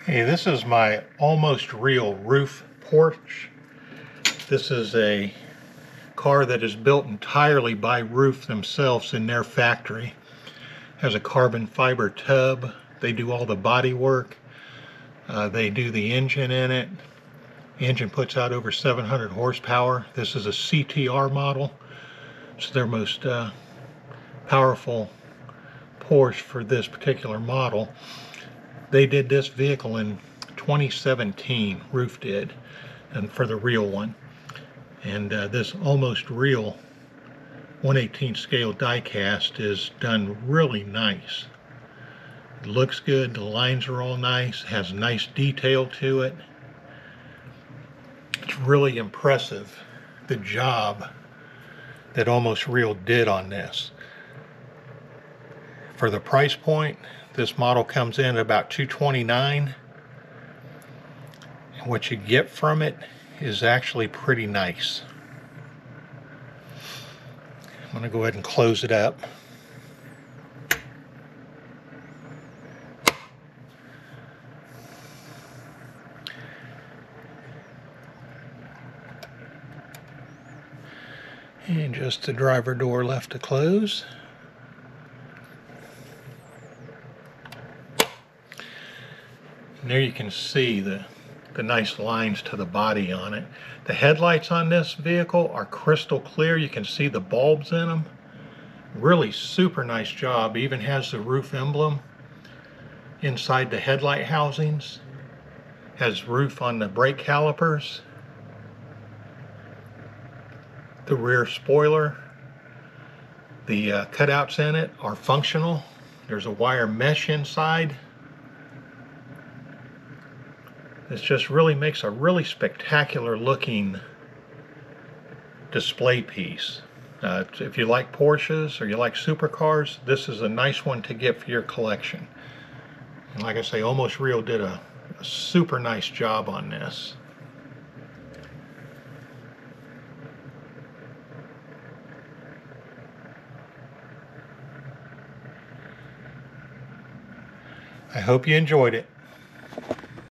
Hey, this is my almost real RUF Porsche. This is a car that is built entirely by RUF themselves in their factory. Has a carbon fiber tub. They do all the body work. They do the engine in it. The engine puts out over 700 horsepower. This is a CTR model. It's their most powerful Porsche for this particular model. They did this vehicle in 2017, RUF did, and for the real one. And this almost real 1/18 scale die cast is done really nice. It looks good, the lines are all nice, has nice detail to it. It's really impressive, the job that Almost Real did on this. For the price point, this model comes in at about $229, and what you get from it is actually pretty nice. I'm going to go ahead and close it up. And just the driver door left to close. And there you can see the nice lines to the body on it. The headlights on this vehicle are crystal clear. You can see the bulbs in them. Really super nice job. Even has the RUF emblem inside the headlight housings. Has RUF on the brake calipers. The rear spoiler. The cutouts in it are functional. There's a wire mesh inside. This just really makes a really spectacular looking display piece. If you like Porsches or you like supercars, this is a nice one to get for your collection. And like I say, Almost Real did a super nice job on this. I hope you enjoyed it.